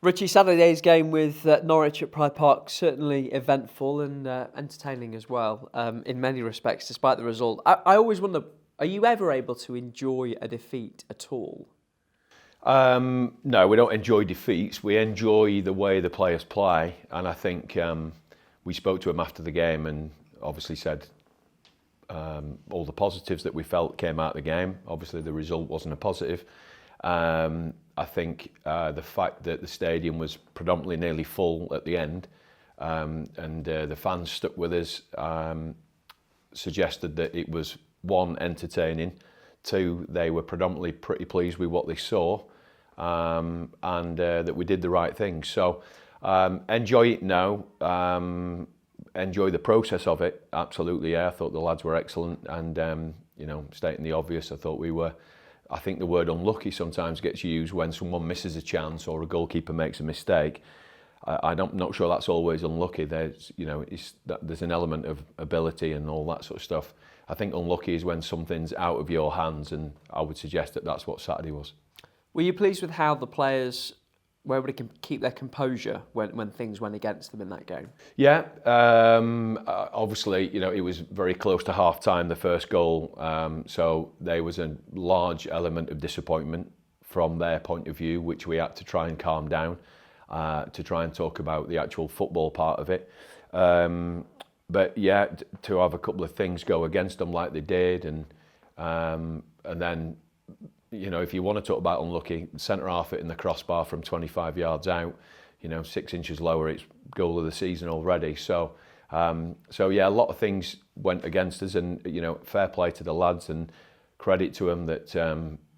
Richie, Saturday's game with Norwich at Pride Park, certainly eventful and entertaining as well, in many respects, despite the result. I always wonder, are you ever able to enjoy a defeat at all? No, we don't enjoy defeats. We enjoy the way the players play, and I think we spoke to him after the game and obviously said all the positives that we felt came out of the game. Obviously, the result wasn't a positive. I think the fact that the stadium was predominantly nearly full at the end, and the fans stuck with us, suggested that it was, one, entertaining, two, they were predominantly pretty pleased with what they saw, and that we did the right thing. So enjoy it now, enjoy the process of it, absolutely. Yeah, I thought the lads were excellent, and stating the obvious, I think the word unlucky sometimes gets used when someone misses a chance or a goalkeeper makes a mistake. I'm not sure that's always unlucky. There's an element of ability and all that sort of stuff. I think unlucky is when something's out of your hands, and I would suggest that that's what Saturday was. Were you pleased with how the players were able to keep their composure when things went against them in that game? Yeah, obviously, it was very close to half-time, the first goal, so there was a large element of disappointment from their point of view, which we had to try and calm down, to try and talk about the actual football part of it. But yeah, to have a couple of things go against them like they did, and then, if you want to talk about unlucky, centre half it in the crossbar from 25 yards out, 6 inches lower, it's goal of the season already. So yeah, a lot of things went against us, and fair play to the lads and credit to them that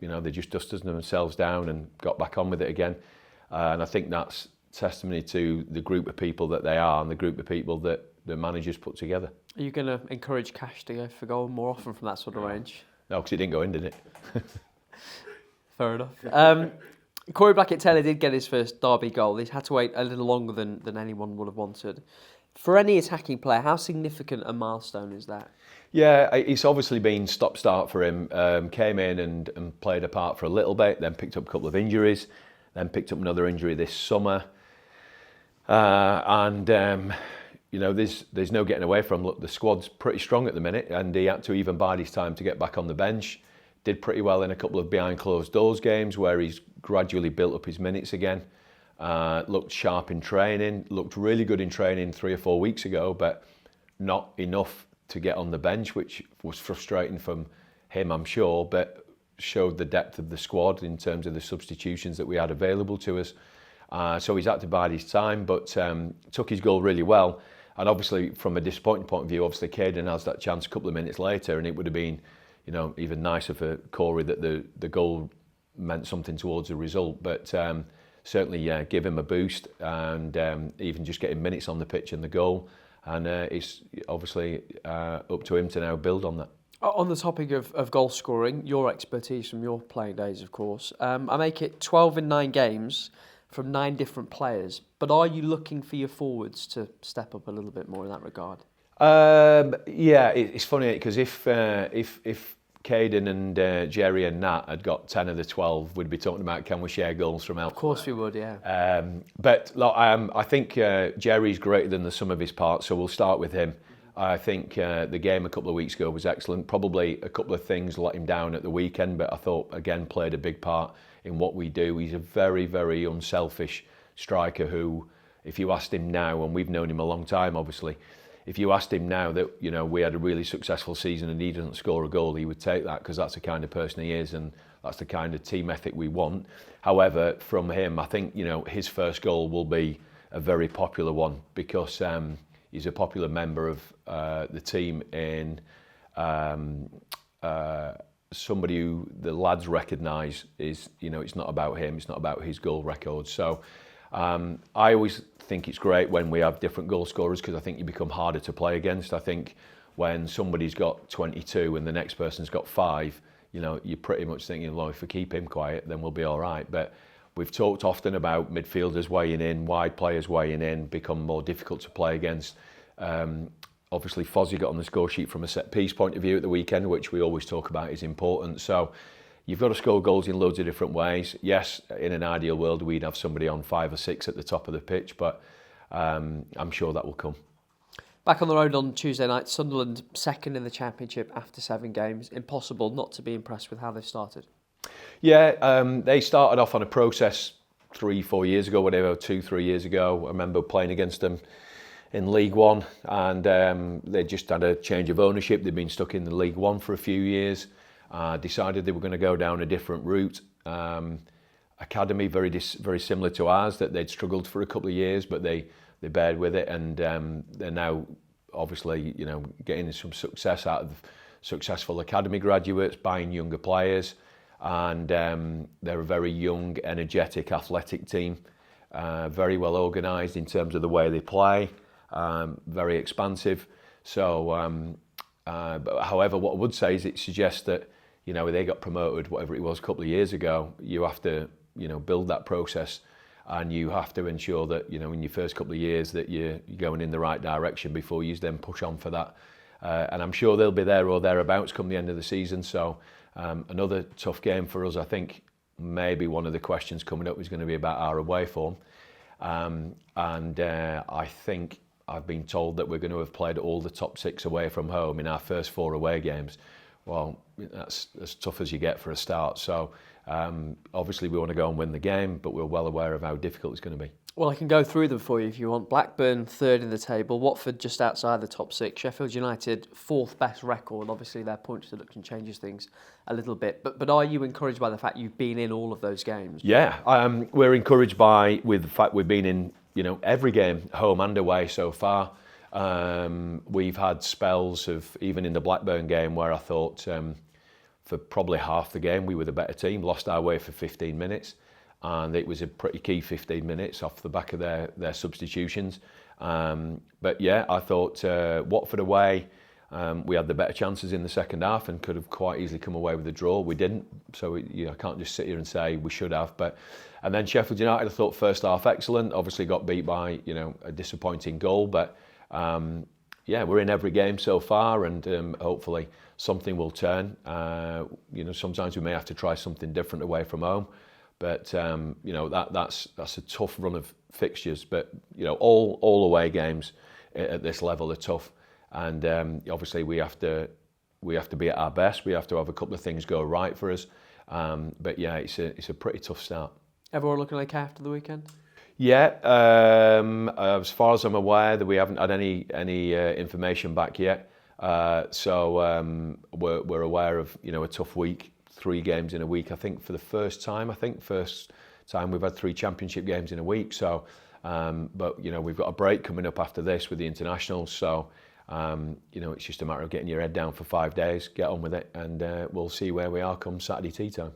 they just dusted themselves down and got back on with it again. And I think that's testimony to the group of people that they are and the group of people that the managers put together. Are you going to encourage Cash to go for goal more often from that sort of range? No, because it didn't go in, did it? Fair enough. Cory Blackett-Taylor did get his first derby goal. He's had to wait a little longer than anyone would have wanted. For any attacking player, how significant a milestone is that? Yeah, it's obviously been stop-start for him. Came in and played a part for a little bit, then picked up a couple of injuries, then picked up another injury this summer. There's no getting away from. Look, the squad's pretty strong at the minute, and he had to even bide his time to get back on the bench. Did pretty well in a couple of behind closed doors games where he's gradually built up his minutes again. Looked sharp in training, looked really good in training 3 or 4 weeks ago, but not enough to get on the bench, which was frustrating from him, I'm sure, but showed the depth of the squad in terms of the substitutions that we had available to us. So he's had to bide his time, but took his goal really well. And obviously, from a disappointing point of view, obviously Caden has that chance a couple of minutes later, and it would have been, even nicer for Cory that the goal meant something towards the result. But certainly, give him a boost, and even just getting minutes on the pitch and the goal. And it's obviously up to him to now build on that. On the topic of goal scoring, your expertise from your playing days, of course, I make it 12 in 9 games from 9 different players. But are you looking for your forwards to step up a little bit more in that regard? Yeah, it's funny because if Caden and Jerry and Nat had got 10 of the 12, we'd be talking about can we share goals from elsewhere. Of course we would, yeah. But look, I think Jerry's greater than the sum of his parts, so we'll start with him. I think the game a couple of weeks ago was excellent. Probably a couple of things let him down at the weekend, but I thought, again, played a big part in what we do. He's a very, very unselfish striker who, if you asked him now, and we've known him a long time, obviously, if you asked him now that we had a really successful season and he doesn't score a goal, he would take that because that's the kind of person he is and that's the kind of team ethic we want. However, from him, I think his first goal will be a very popular one because he's a popular member of the team and somebody who the lads recognise is it's not about him, it's not about his goal record. So I always think it's great when we have different goal scorers because I think you become harder to play against. I think when somebody's got 22 and the next person's got 5, you're pretty much thinking, well, if we keep him quiet, then we'll be all right. But we've talked often about midfielders weighing in, wide players weighing in, become more difficult to play against. Obviously, Fozzie got on the score sheet from a set piece point of view at the weekend, which we always talk about is important. So, you've got to score goals in loads of different ways. Yes, in an ideal world, we'd have somebody on 5 or 6 at the top of the pitch, but I'm sure that will come. Back on the road on Tuesday night, Sunderland second in the Championship after 7 games. Impossible not to be impressed with how they've started. Yeah, they started off on a process 3-4 years ago, whatever, 2-3 years ago. I remember playing against them in League One, and they just had a change of ownership. They'd been stuck in the League One for a few years, decided they were going to go down a different route. Academy, very similar to ours, that they'd struggled for a couple of years, but they bared with it, and they're now obviously, you know, getting some success out of successful academy graduates, buying younger players, and they're a very young, energetic, athletic team, very well organised in terms of the way they play, very expansive. So, but however, what I would say is it suggests that, you know, they got promoted, whatever it was, a couple of years ago. You have to, you know, build that process. And you have to ensure that, you know, in your first couple of years that you're going in the right direction before you then push on for that. And I'm sure they'll be there or thereabouts come the end of the season. So another tough game for us. I think maybe one of the questions coming up is going to be about our away form. I think I've been told that we're going to have played all the top 6 away from home in our first 4 away games. Well, that's as tough as you get for a start. So obviously we want to go and win the game, but we're well aware of how difficult it's going to be. Well, I can go through them for you if you want. Blackburn, 3rd in the table. Watford just outside the top 6. Sheffield United, 4th best record. Obviously their points deduction changes things a little bit. But are you encouraged by the fact you've been in all of those games? Yeah, we're encouraged with the fact we've been in, you know, every game, home and away so far. We've had spells of, even in the Blackburn game, where I thought for probably half the game we were the better team, lost our way for 15 minutes, and it was a pretty key 15 minutes off the back of their substitutions. But yeah, I thought Watford away, we had the better chances in the second half and could have quite easily come away with a draw. We didn't, so you know, I can't just sit here and say we should have. And then Sheffield United, I thought first half excellent, obviously got beat by, you know, a disappointing goal, but yeah, we're in every game so far, and hopefully something will turn. You know, sometimes we may have to try something different away from home, but you know, that's a tough run of fixtures. But you know, all away games at this level are tough, and obviously we have to be at our best. We have to have a couple of things go right for us. But yeah, it's a pretty tough start. Everyone looking okay after the weekend? Yeah, as far as I'm aware, that we haven't had any information back yet. So we're aware of, you know, a tough week, 3 games in a week. I think for the first time, we've had 3 championship games in a week. So, but you know, we've got a break coming up after this with the internationals. So, you know, it's just a matter of getting your head down for 5 days, get on with it, and we'll see where we are come Saturday tea time.